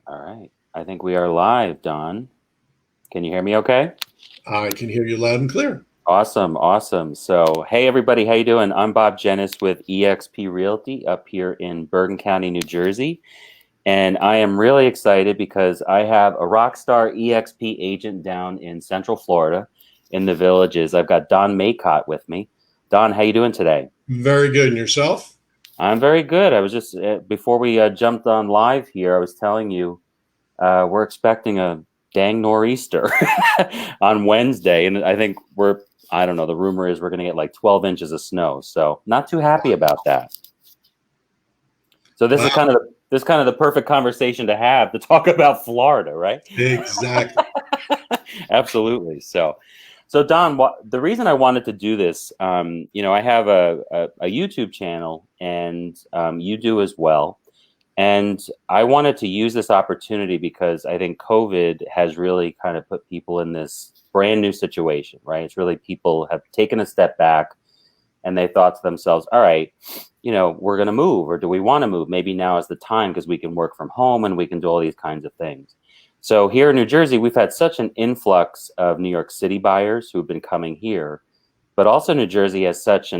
All right. I think we are live, Don. Can you hear me okay? I can hear you loud and clear. Awesome, awesome. So, hey everybody, how you doing? I'm Bob Jennis with eXp Realty up here in Bergen County, New Jersey. And I am really excited because I have a rock star eXp agent down in Central Florida in the Villages. I've got Don Maycott with me. Don, how you doing today? Very good. And yourself? I'm very good. I was just before we jumped on live here, I was telling you we're expecting a dang nor'easter on Wednesday, and I think I don't know. The rumor is we're going to get like 12 inches of snow, so not too happy about that. So this Wow. is kind of the perfect conversation to have to talk about Florida, right? Exactly. Absolutely. So Don, the reason I wanted to do this, I have a YouTube channel, and you do as well. And I wanted to use this opportunity because I think COVID has really kind of put people in this brand new situation, right? It's really people have taken a step back and they thought to themselves, all right, we're going to move, or do we want to move? Maybe now is the time because we can work from home and we can do all these kinds of things. So here in New Jersey, we've had such an influx of New York City buyers who've been coming here, but also New Jersey has such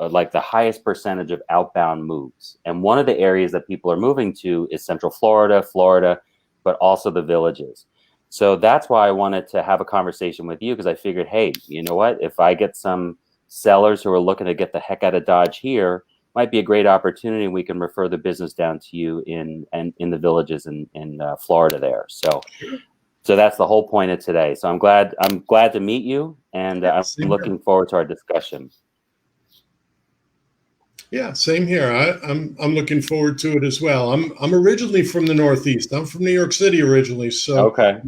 like the highest percentage of outbound moves. And one of the areas that people are moving to is Central Florida, but also the Villages. So that's why I wanted to have a conversation with you, because I figured, hey, you know what? If I get some sellers who are looking to get the heck out of Dodge here, might be a great opportunity. We can refer the business down to you in the Villages in Florida there. So that's the whole point of today. So I'm glad to meet you, and I'm looking forward to our discussion. Yeah, same here. I'm looking forward to it as well. I'm originally from the Northeast. I'm from New York City originally. So okay,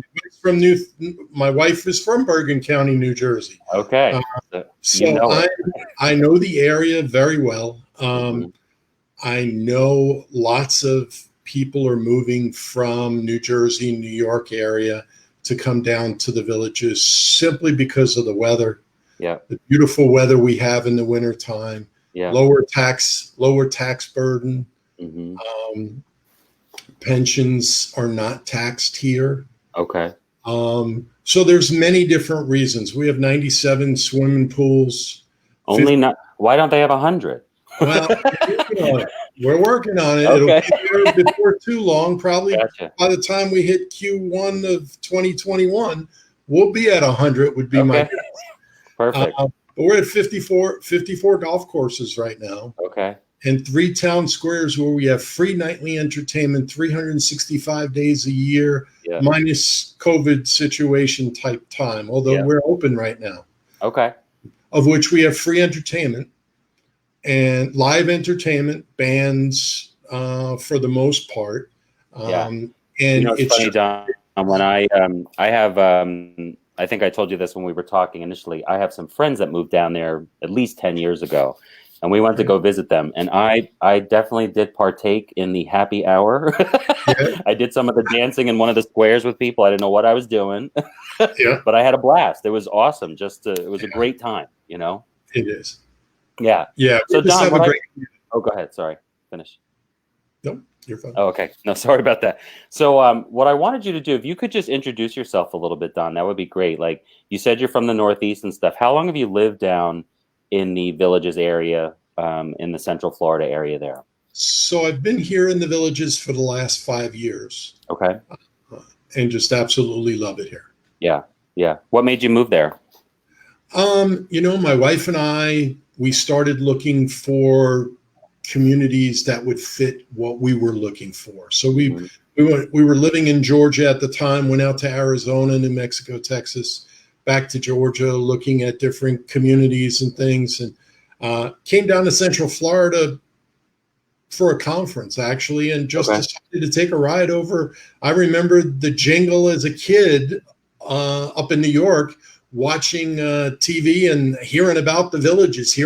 my wife is from Bergen County, New Jersey. Okay, so I know the area very well. I know lots of people are moving from New Jersey, New York area to come down to the Villages simply because of the weather. Yeah, the beautiful weather we have in the wintertime. Yeah, lower tax burden. Pensions are not taxed here. Okay. So there's many different reasons. We have 97 swimming pools. Why don't they have 100? Well, we're working on it. Okay. It'll be there before too long. Probably Gotcha. By the time we hit Q1 of 2021, we'll be at 100 would be my guess. Perfect. But we're at 54 golf courses right now. Okay. And 3 town squares where we have free nightly entertainment 365 days a year, minus COVID situation type time, although we're open right now. Okay. Of which we have free entertainment and live entertainment, bands for the most part. And it's funny, Don, when I have, I think I told you this when we were talking initially, I have some friends that moved down there at least 10 years ago. And we went to go visit them. And I definitely did partake in the happy hour. I did some of the dancing in one of the squares with people. I didn't know what I was doing. But I had a blast. It was awesome. It was a great time, It is. Yeah. Yeah. So Don, go ahead. Sorry. Finish. Nope. You're fine. Oh, okay. No, sorry about that. So what I wanted you to do, if you could just introduce yourself a little bit, Don, that would be great. Like you said, you're from the Northeast and stuff. How long have you lived down in the Villages area, in the Central Florida area there? So I've been here in the Villages for the last 5 years. Okay. And just absolutely love it here. Yeah. Yeah. What made you move there? My wife and we started looking for communities that would fit what we were looking for. So we were living in Georgia at the time, went out to Arizona, New Mexico, Texas, back to Georgia, looking at different communities and things, and came down to Central Florida for a conference, actually, and just decided to take a ride over. I remember the jingle as a kid up in New York, watching TV and hearing about the Villages,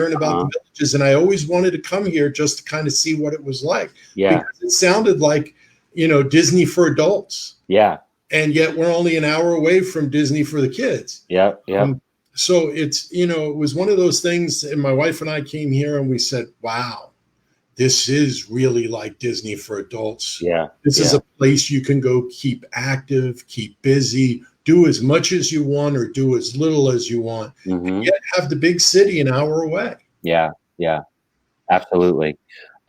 and I always wanted to come here just to kind of see what it was like. Yeah, because it sounded like Disney for adults. Yeah. And yet we're only an hour away from Disney for the kids. Yeah. Yeah. So it's, it was one of those things. And my wife and I came here and we said, wow, this is really like Disney for adults. Yeah. This is Yeah. a place you can go keep active, keep busy, do as much as you want or do as little as you want, and Hmm. yet have the big city an hour away. Yeah. Yeah. Absolutely.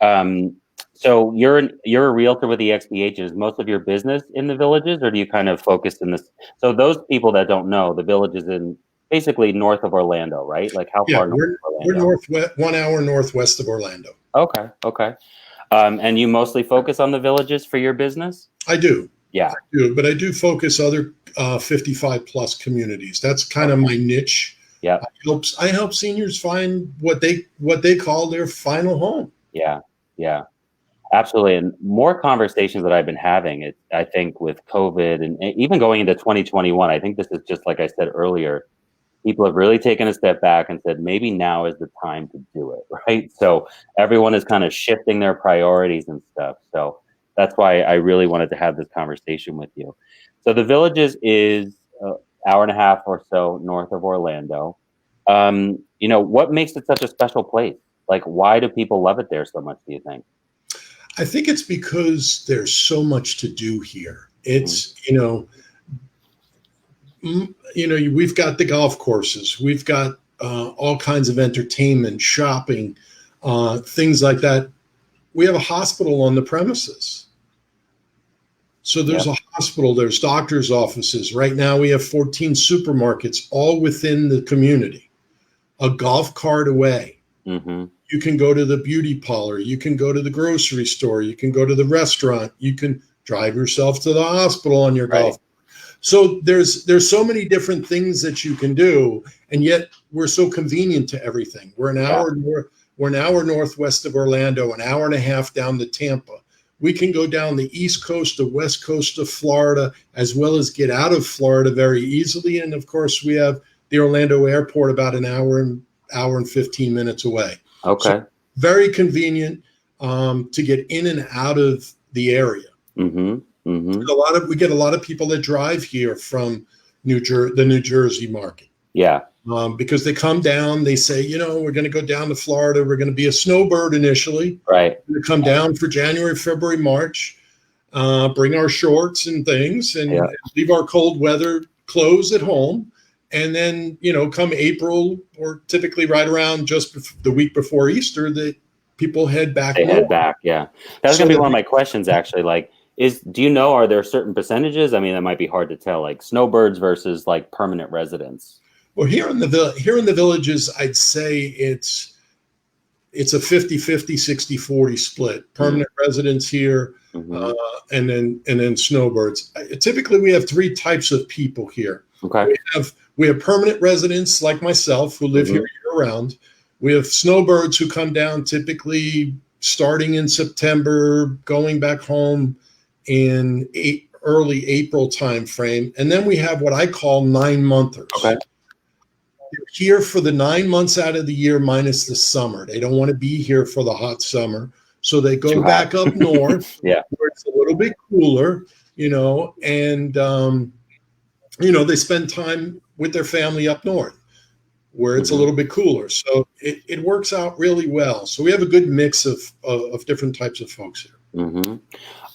Um, so you're a realtor with EXPH. Is most of your business in the villages, or do you kind of focus in this? So those people that don't know, the village is in basically north of Orlando, right? Like how Yeah, far north of we're Orlando? northwest, 1 hour northwest of Orlando. Okay, okay. And you mostly focus on the villages for your business? I do. Yeah. But I do focus other 55 plus communities. That's kind of Okay. my niche. Yep. I help seniors find what they call their final home. Yeah. Yeah. Absolutely. And more conversations that I've been having, I think with COVID and even going into 2021, I think this is just like I said earlier, people have really taken a step back and said, maybe now is the time to do it, right? So everyone is kind of shifting their priorities and stuff. So that's why I really wanted to have this conversation with you. So the Villages is an hour and a half or so north of Orlando. What makes it such a special place? Like, why do people love it there so much, do you think? I think it's because there's so much to do here. Mhm. It's, we've got the golf courses, we've got all kinds of entertainment, shopping, things like that. We have a hospital on the premises. So Yeah. there's a hospital, there's doctor's offices. Right now we have 14 supermarkets all within the community, a golf cart away. Hmm. You can go to the beauty parlor, you can go to the grocery store, you can go to the restaurant, you can drive yourself to the hospital on your Right. golf. So there's so many different things that you can do, and yet we're so convenient to everything. Yeah. We're an hour northwest of Orlando, an hour and a half down to Tampa. We can go down the east coast, the west coast of Florida, as well as get out of Florida very easily. And of course, we have the Orlando airport about an hour and 15 minutes away. So Okay. very convenient to get in and out of the area. Hmm. Hmm. We get a lot of people that drive here from the New Jersey market. Yeah. Because they come down, they say, we're going to go down to Florida. We're going to be a snowbird initially. Right. We're going to come down for January, February, March, bring our shorts and things and Yeah. leave our cold weather clothes at home. And then, come April or typically right around just the week before Easter, that people head back. They head back. Yeah. That's So going to be one of my questions, actually. Like, do you know, are there certain percentages? I mean, that might be hard to tell, like snowbirds versus like permanent residents. Well, here in the villages, I'd say it's a 50-50, 60-40 split. Permanent residents here, Mm-hmm. and then snowbirds. Typically, we have three types of people here. Okay. We have permanent residents like myself who live here year round. We have snowbirds who come down typically starting in September, going back home in early April timeframe, and then we have what I call 9-monthers. Okay. They're here for the 9 months out of the year minus the summer. They don't want to be here for the hot summer. So they go back up north Yeah. where it's a little bit cooler, and, they spend time with their family up north where it's a little bit cooler. So it works out really well. So we have a good mix of different types of folks here. Mm-hmm.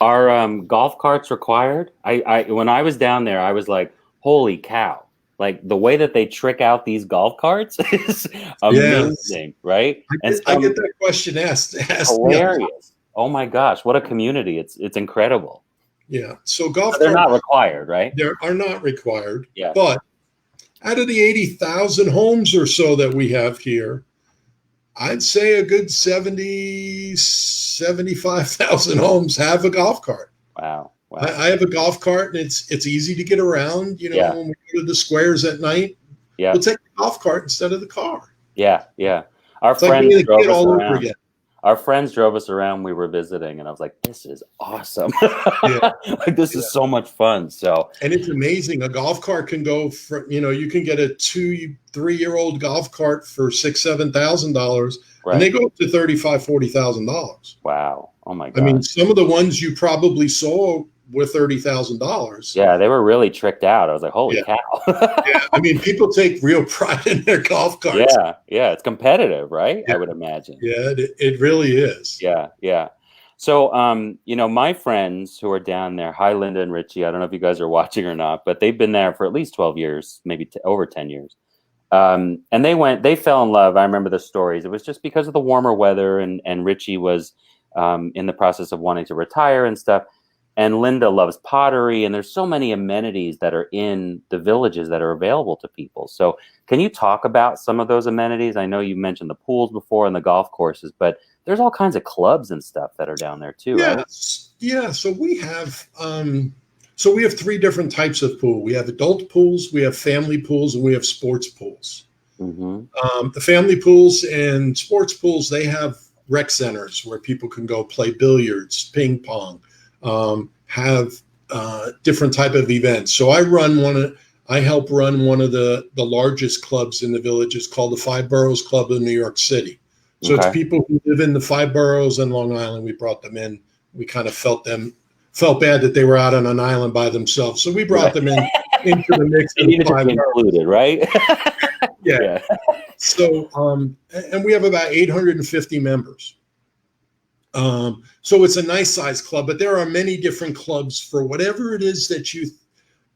Are golf carts required? I when I was down there, I was like, holy cow. Like the way that they trick out these golf carts is amazing, right? I get that question asked hilarious. Oh my gosh, what a community. It's incredible. Yeah. So golf They're carts not required, right? They are not required. Yeah. But out of the 80,000 homes or so that we have here, I'd say a good 75,000 homes have a golf cart. Wow. I have a golf cart, and it's easy to get around. When we go to the squares at night, we'll take the golf cart instead of the car. Yeah, yeah. Our friends drove us around. We were visiting, and I was like, "This is awesome! Like this is so much fun." So, and it's amazing. A golf cart can go for you can get a 2-3-year-old golf cart for $6,000-$7,000, and they go up to $35,000-$40,000. Wow! Oh my god! I mean, some of the ones you probably saw with $30,000. Yeah, they were really tricked out. I was like, holy Yeah. cow. Yeah. I mean, people take real pride in their golf carts. Yeah, yeah, it's competitive, right? Yeah. I would imagine. Yeah, it really is. Yeah, yeah. So, my friends who are down there, hi, Linda and Richie. I don't know if you guys are watching or not, but they've been there for at least 12 years, maybe over 10 years. And they fell in love. I remember the stories. It was just because of the warmer weather, and Richie was in the process of wanting to retire and stuff. And Linda loves pottery, and there's so many amenities that are in the villages that are available to people. So can you talk about some of those amenities? I know you mentioned the pools before and the golf courses, but there's all kinds of clubs and stuff that are down there too, right? Yeah. So we have three different types of pool. We have adult pools, we have family pools, and we have sports pools. Mm-hmm. The family pools and sports pools, they have rec centers where people can go play billiards, ping pong, have different type of events. So I help run one of the largest clubs in the village. It's called the Five Boroughs Club of New York City. So It's people who live in the five boroughs and Long Island. We brought them in. We kind of felt bad that they were out on an island by themselves. So we brought them into the mix. They needed to be included, right? Yeah. So, and we have about 850 members. So it's a nice size club, but there are many different clubs for whatever it is that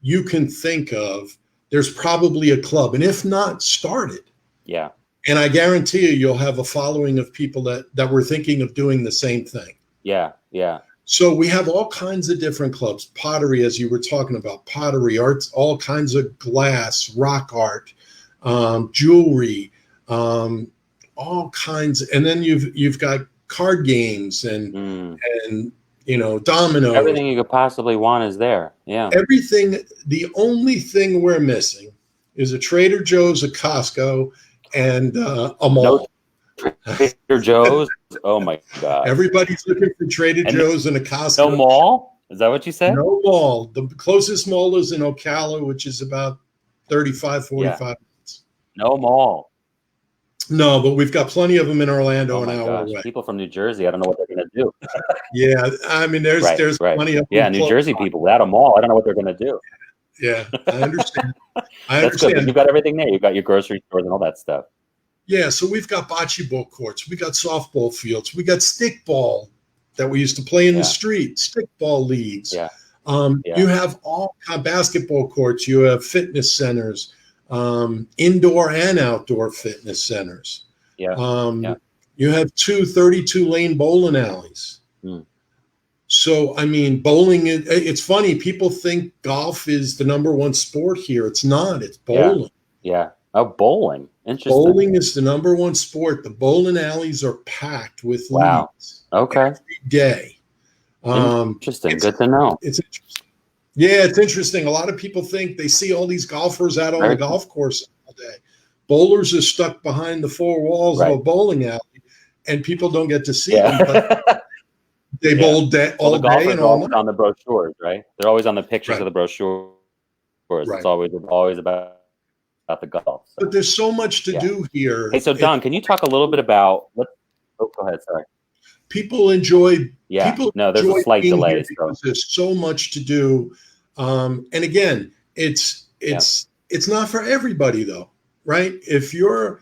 you can think of. There's probably a club, and if not, start it. Yeah. And I guarantee you'll have a following of people that were thinking of doing the same thing. Yeah. Yeah. So we have all kinds of different clubs, pottery, as you were talking about, pottery, arts, all kinds of glass, rock art, jewelry, all kinds. And then you've got card games and dominoes. Everything you could possibly want is there. Yeah. Everything. The only thing we're missing is a Trader Joe's, a Costco, and a mall. No Trader Joe's? Oh my God. Everybody's looking for Trader Joe's and a Costco. No mall? Is that what you said? No mall. The closest mall is in Ocala, which is about 45 minutes. No mall. No, but we've got plenty of them in Orlando, an hour away. People from New Jersey, I don't know what they're going to do. Yeah, I mean, there's plenty of them. Yeah, New Jersey people without a mall, I don't know what they're going to do. Yeah, I understand. That's good. You've got everything there. You've got your grocery stores and all that stuff. Yeah, so we've got bocce ball courts. We got softball fields. We got stickball that we used to play in the street, stickball leagues. Yeah. You have all kind of basketball courts. You have fitness centers, indoor and outdoor fitness centers. Yeah. You have 32-lane bowling alleys. Mm. So, I mean, bowling, it's funny. People think golf is the number one sport here. It's not. It's bowling. Yeah. Oh, bowling. Interesting. Bowling is the number one sport. The bowling alleys are packed with leagues. Okay. Every day. Interesting. Good to know. It's interesting. Yeah, it's interesting. A lot of people think they see all these golfers out on the golf course all day. Bowlers are stuck behind the four walls of a bowling alley, and people don't get to see them. But they bowl all day and all night. On the brochures, right? They're always on the pictures of the brochures. It's always about the golf. So. But there's so much to do here. Hey, so Don, can you talk a little bit about go ahead, sorry. People enjoy there's a slight delay. So. There's so much to do. And again, it's not for everybody though, right? If you're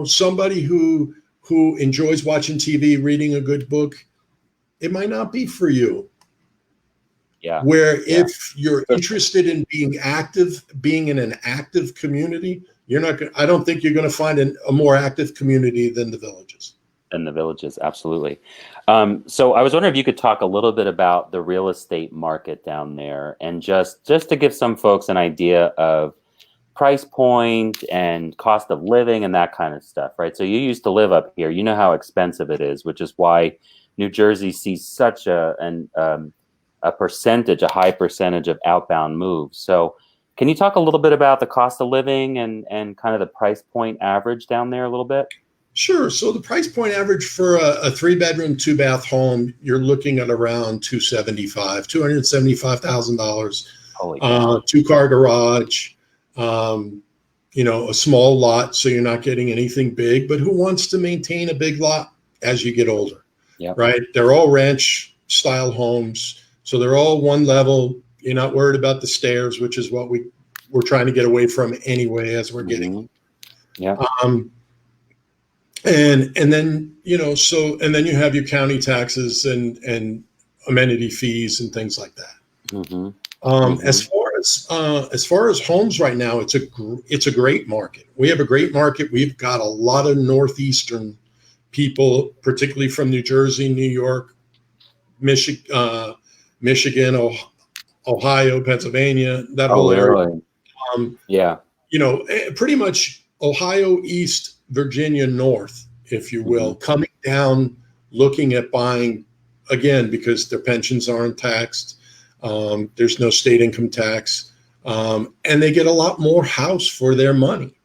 somebody who enjoys watching TV, reading a good book, it might not be for you. Yeah. If you're interested in being active, being in an active community, I don't think you're going to find a more active community than the villages. Absolutely. So I was wondering if you could talk a little bit about the real estate market down there, and just to give some folks an idea of price point and cost of living and that kind of stuff, right? So you used to live up here. You know how expensive it is, which is why New Jersey sees such a high percentage of outbound moves. So can you talk a little bit about the cost of living and kind of the price point average down there a little bit? Sure. So the price point average for a 3-bedroom, 2-bath home, you're looking at around $275,000. Holy God. 2-car garage, a small lot, so you're not getting anything big. But who wants to maintain a big lot as you get older? Yeah. Right. They're all ranch style homes. So they're all one level. You're not worried about the stairs, which is what we're trying to get away from anyway as we're getting. Yeah. And then, and then you have your county taxes and amenity fees and things like that. As far as homes right now, it's a great market. We have a great market. We've got a lot of Northeastern people, particularly from New Jersey, New York, Michigan, Ohio, Pennsylvania, that whole area. Yeah. Pretty much Ohio, East, Virginia, North, if you will, coming down, looking at buying, again, because their pensions aren't taxed. There's no state income tax. And they get a lot more house for their money.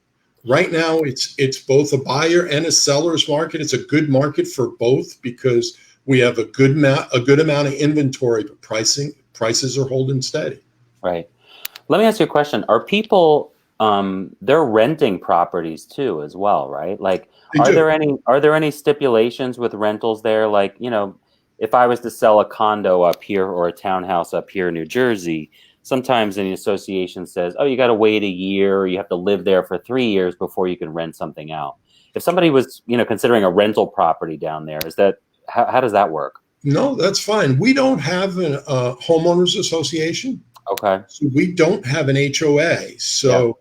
Right now, it's both a buyer and a seller's market. It's a good market for both because we have a good amount of inventory, but prices are holding steady. Right. Let me ask you a question. Are people they're renting properties too as well, right? Like are there any stipulations with rentals there? Like, if I was to sell a condo up here or a townhouse up here in New Jersey, sometimes the association says, oh, you got to wait a year, or you have to live there for 3 years before you can rent something out. If somebody was, considering a rental property down there, how does that work? No, that's fine. We don't have a homeowners association. Okay. So we don't have an HOA. So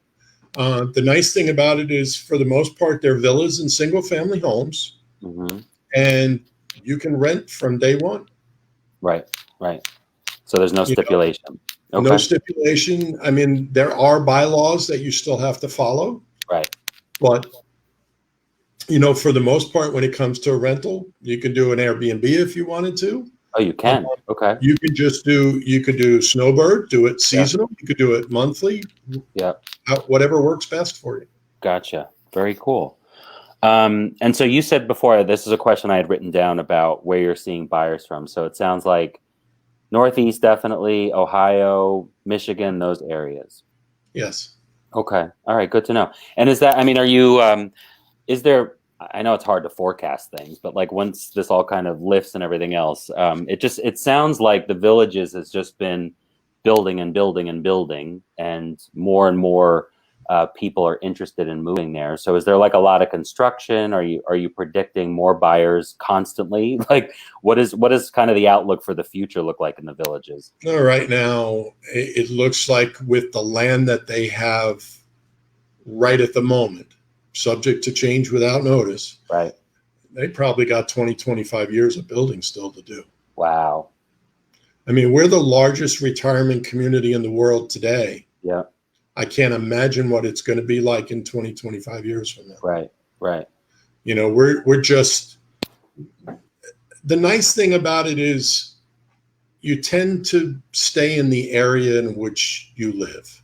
the nice thing about it is, for the most part, they're villas and single family homes. And you can rent from day one. Right. So there's no stipulation. Okay. No stipulation. I mean, there are bylaws that you still have to follow. Right. But, for the most part, when it comes to a rental, you can do an Airbnb if you wanted to. Oh, you can. Okay. You could do Snowbird, do it seasonal. You could do it monthly. Yeah. Whatever works best for you. Gotcha. Very cool. And so you said before, this is a question I had written down about where you're seeing buyers from. So it sounds like Northeast, definitely, Ohio, Michigan, those areas. Yes. Okay. All right. Good to know. And are you, I know it's hard to forecast things, but like once this all kind of lifts and everything else, it sounds like the Villages has just been building and building and building, and more people are interested in moving there. So is there like a lot of construction? Are you predicting more buyers constantly? Like what is kind of the outlook for the future look like in the Villages? No, right now, it looks like with the land that they have right at the moment, subject to change without notice. Right. They probably got 20, 25 years of building still to do. Wow. I mean, we're the largest retirement community in the world today. Yeah. I can't imagine what it's going to be like in 20, 25 years from now. Right. We're just, the nice thing about it is you tend to stay in the area in which you live.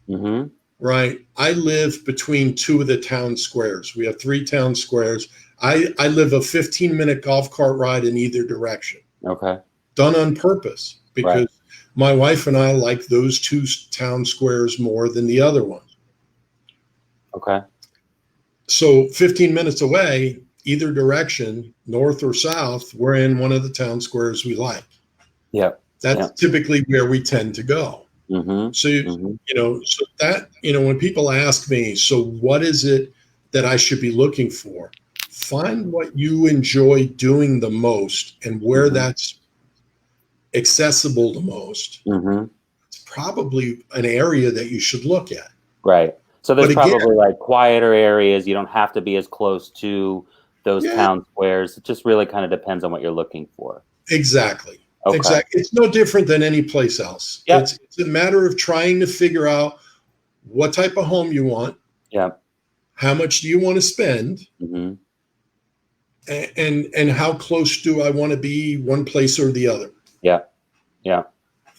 Right. I live between two of the town squares. We have 3 town squares. I live a 15-minute golf cart ride in either direction. Okay. Done on purpose because my wife and I like those 2 town squares more than the other one. Okay. So 15 minutes away, either direction, north or south, we're in one of the town squares we like. Yeah. That's typically where we tend to go. So, so that, when people ask me, so what is it that I should be looking for? Find what you enjoy doing the most and where that's accessible the most. It's probably an area that you should look at. Right. So there's probably like quieter areas. You don't have to be as close to those town squares. It just really kind of depends on what you're looking for. Exactly. Okay. Exactly. It's no different than any place else. Yep. It's a matter of trying to figure out what type of home you want. Yeah. How much do you want to spend? And how close do I want to be one place or the other? Yeah. Yeah.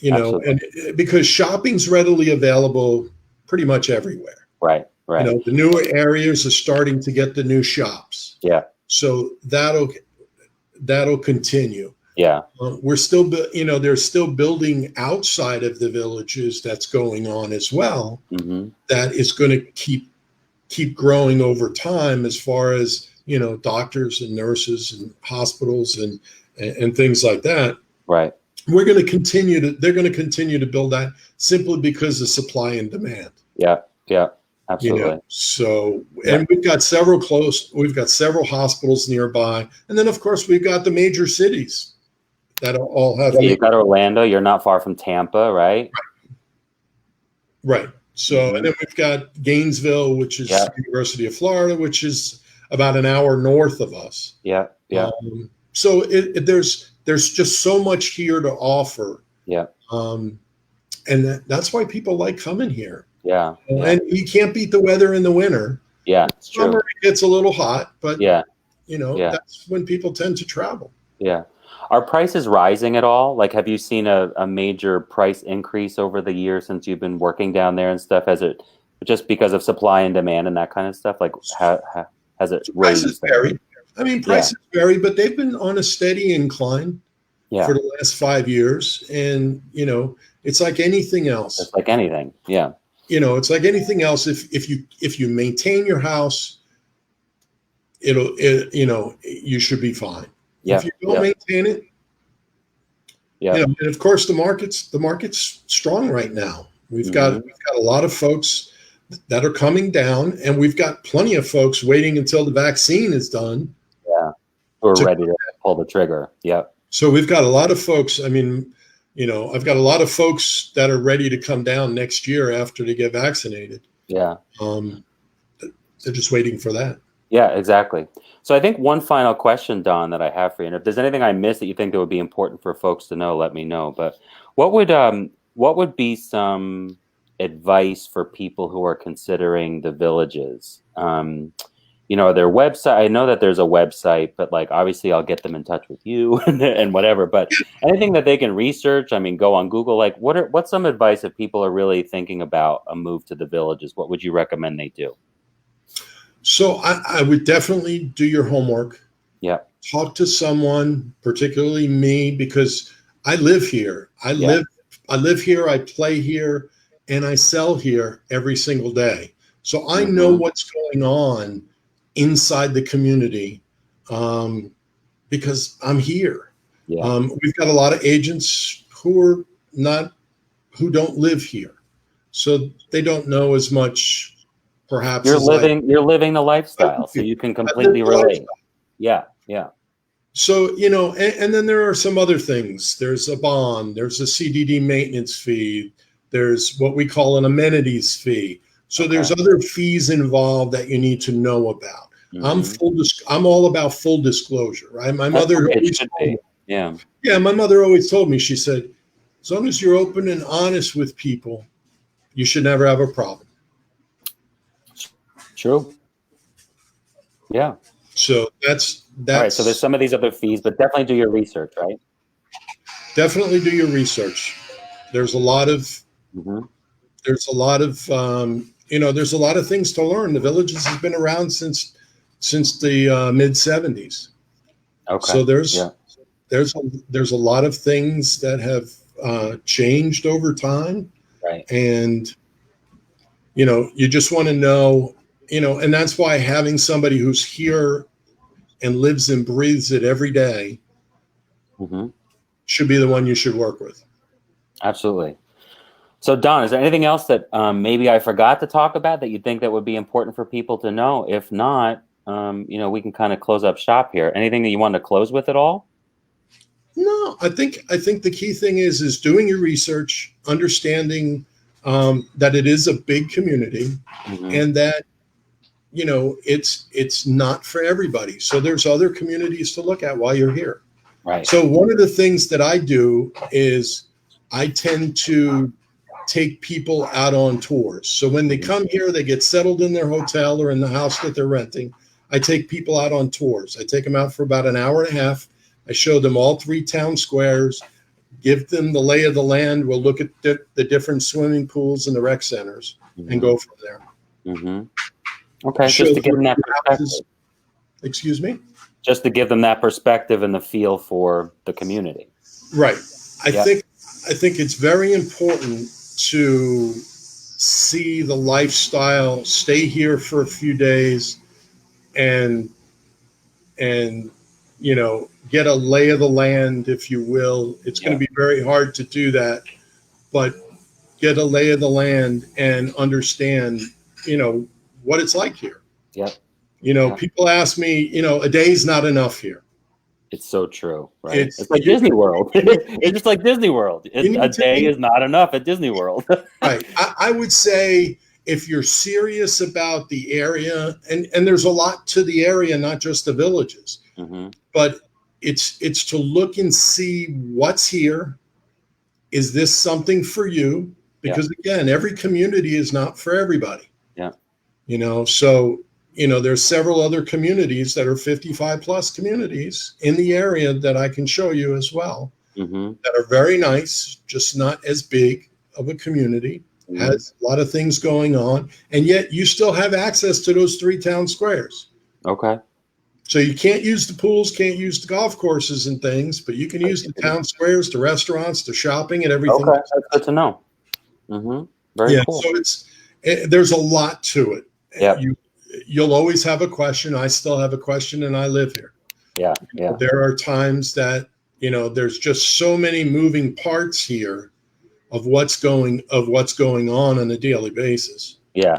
And because shopping's readily available pretty much everywhere. Right. The newer areas are starting to get the new shops. Yeah. So that'll continue. Yeah. We're still, they're still building outside of the Villages. That's going on as well. That is going to keep growing over time, as far as doctors and nurses and hospitals and things like that. Right. we're going to continue to they're going to continue to build that simply because of supply and demand. Yeah. Yeah. You know, Absolutely. so Yeah. and we've got several hospitals nearby, and then of course we've got the major cities that all have Yeah. You've got Orlando. You're not far from Tampa, right? right. So and Mm-hmm. then we've got Gainesville, which is Yeah. University of Florida, which is about an hour north of us. Yeah. Yeah. So there's just so much here to offer, Yeah. um, and that's why people like coming here. Yeah. Yeah. And you can't beat the weather in the winter. Yeah. It's Summer true. it gets a little hot, but Yeah. Yeah. that's when people tend to travel. Yeah. Are prices rising at all? Like, have you seen a major price increase over the years since you've been working down there and stuff? Has it just because of supply and demand and that kind of stuff? Like, how has it Prices raised? vary. I mean, Yeah. prices vary, but they've been on a steady incline Yeah. for the last 5 years. And, it's like anything else. Just like anything. Yeah. It's like anything else. If you maintain your house, you should be fine. If Yeah. you don't Yeah. maintain it, Yeah. and of course the market's strong right now. We've got Hmm. we've got a lot of folks that are coming down, and we've got plenty of folks waiting until the vaccine is done. Yeah. We're To, ready to pull the trigger. Yeah. so we've got a lot of folks. I mean, I've got a lot of folks that are ready to come down next year after they get vaccinated. Yeah. Um, they're just waiting for that. Yeah, exactly. So I think one final question, Don, that I have for you, and if there's anything I missed that you think that would be important for folks to know, let me know. But what would be some advice for people who are considering the villages? Their website. I know that there's a website, but like obviously I'll get them in touch with you and whatever. But anything that they can research, I mean, go on Google. Like, what's some advice if people are really thinking about a move to the villages? What would you recommend they do? So I would definitely do your homework. Yeah. Talk to someone, particularly me, because I live here. Yeah. I live here. I play here, and I sell here every single day. So I know Mm-hmm. what's going on inside the community, because I'm here. Yeah. We've got a lot of agents who don't live here, so they don't know as much, perhaps, You're as I. living the lifestyle, so you can I live completely the relate. lifestyle. Yeah. Yeah. So, and then there are some other things. There's a bond, there's a CDD maintenance fee, there's what we call an amenities fee. So there's Okay. other fees involved that you need to know about. Mm-hmm. I'm all about full disclosure, right? My That's the mother way it always should told me, be. Yeah. yeah, my mother always told me, she said, as long as you're open and honest with people, you should never have a problem. True. Yeah. So All right. So there's that's some of these other fees, but definitely do your research, right? definitely do your research. There's a lot of Mm-hmm. there's a lot of things to learn. The villages has been around since the mid '70s. Okay. So Yeah. there's a lot of things that have changed over time, Right. and you just want to know, and that's why having somebody who's here and lives and breathes it every day Mm-hmm. should be the one you should work with. Absolutely. So, Don, is there anything else that maybe I forgot to talk about that you think that would be important for people to know? If not, we can kind of close up shop here. Anything that you want to close with at all? No, I think the key thing is doing your research, understanding that it is a big community, Mm-hmm. and that it's not for everybody. So there's other communities to look at while you're here. Right. So one of the things that I do is I tend to take people out on tours. So when they come here, they get settled in their hotel or in the house that they're renting. I take people out on tours. I take them out for about an hour and a half. I show them all 3 town squares, give them the lay of the land. We'll look at the different swimming pools and the rec centers and go from there. Mm-hmm. Okay, Show just to them give them that houses. perspective. Excuse me? Just to give them that perspective and the feel for the community. Right. I Yeah. think it's very important to see the lifestyle, stay here for a few days, and get a lay of the land, if you will. It's going to be very hard to do that, but get a lay of the land and understand, what it's like here. Yep. People ask me, a day's not enough here. It's so true, right? It's like Disney World. It's just like Disney World. A day is not enough at Disney World. Right. I would say if you're serious about the area, and there's a lot to the area, not just the villages, but it's to look and see what's here. Is this something for you? Because again, every community is not for everybody. Yeah. So there's several other communities that are 55 plus communities in the area that I can show you as well, that are very nice, just not as big of a community, has a lot of things going on, and yet you still have access to those 3 town squares. Okay. So you can't use the pools, can't use the golf courses and things, but you can use the town squares, the restaurants, the shopping, and everything. Okay, that's good to know. Very cool. So there's a lot to it. Yeah. You'll always have a question. I still have a question, and I live here. Yeah. There are times that there's just so many moving parts here of what's going on a daily basis. Yeah.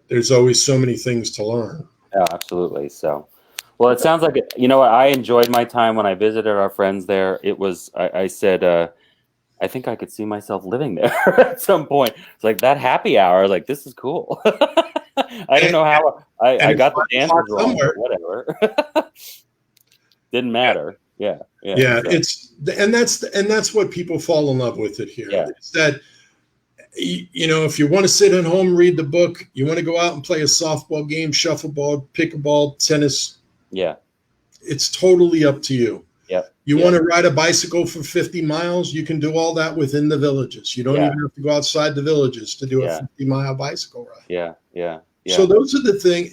There's always so many things to learn. Yeah, absolutely. So, well, it sounds like I enjoyed my time when I visited our friends there. It was I said I think I could see myself living there at some point. It's like that happy hour. Like, this is cool. I didn't know how I got the dances wrong, but whatever. Didn't matter. Yeah. That's what people fall in love with it here. Yeah. It's that, if you want to sit at home, read the book, you want to go out and play a softball game, shuffleball, pickleball, tennis. Yeah. It's totally up to you. Yep. You want to ride a bicycle for 50 miles, you can do all that within the villages. You don't even have to go outside the villages to do a 50-mile bicycle ride. Yeah. So those are the things,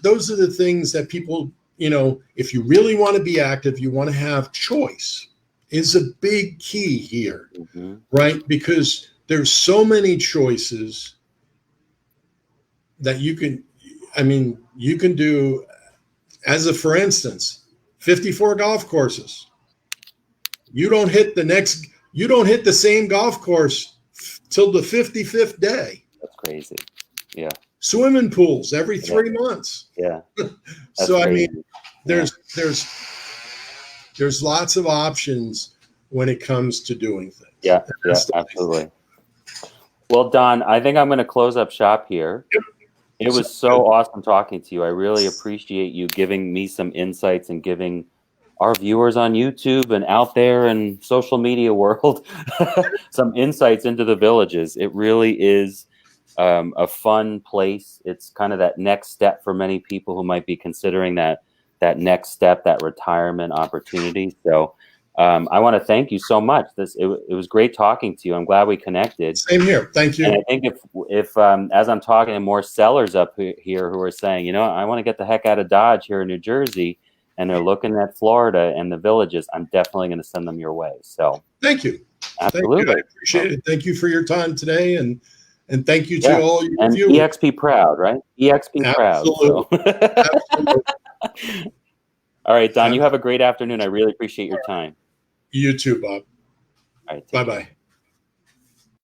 those are the things that people, if you really want to be active, you want to have choice is a big key here, right? Because there's so many choices that you can do, for instance, 54 golf courses. You don't hit the same golf course till the 55th day. That's crazy. Yeah. Swimming pools every 3 months. Yeah. So crazy. There's lots of options when it comes to doing things. Yeah, absolutely. Well, Don, I think I'm going to close up shop here. Yep. It was so awesome talking to you. I really appreciate you giving me some insights and giving our viewers on YouTube and out there in social media world some insights into the villages. It really is a fun place. It's kind of that next step for many people who might be considering that next step, that retirement opportunity. So I want to thank you so much. It was great talking to you. I'm glad we connected. Same here. Thank you. And I think if as I'm talking to more sellers up here who are saying, I want to get the heck out of Dodge here in New Jersey, and they're looking at Florida and the villages, I'm definitely going to send them your way. So thank you. Absolutely. Thank you. I appreciate it. Thank you for your time today. And thank you to all your viewers. EXP proud, right? EXP proud. So. Absolutely. All right, Don, you have a great afternoon. I really appreciate your time. You too, Bob. All right. Bye-bye.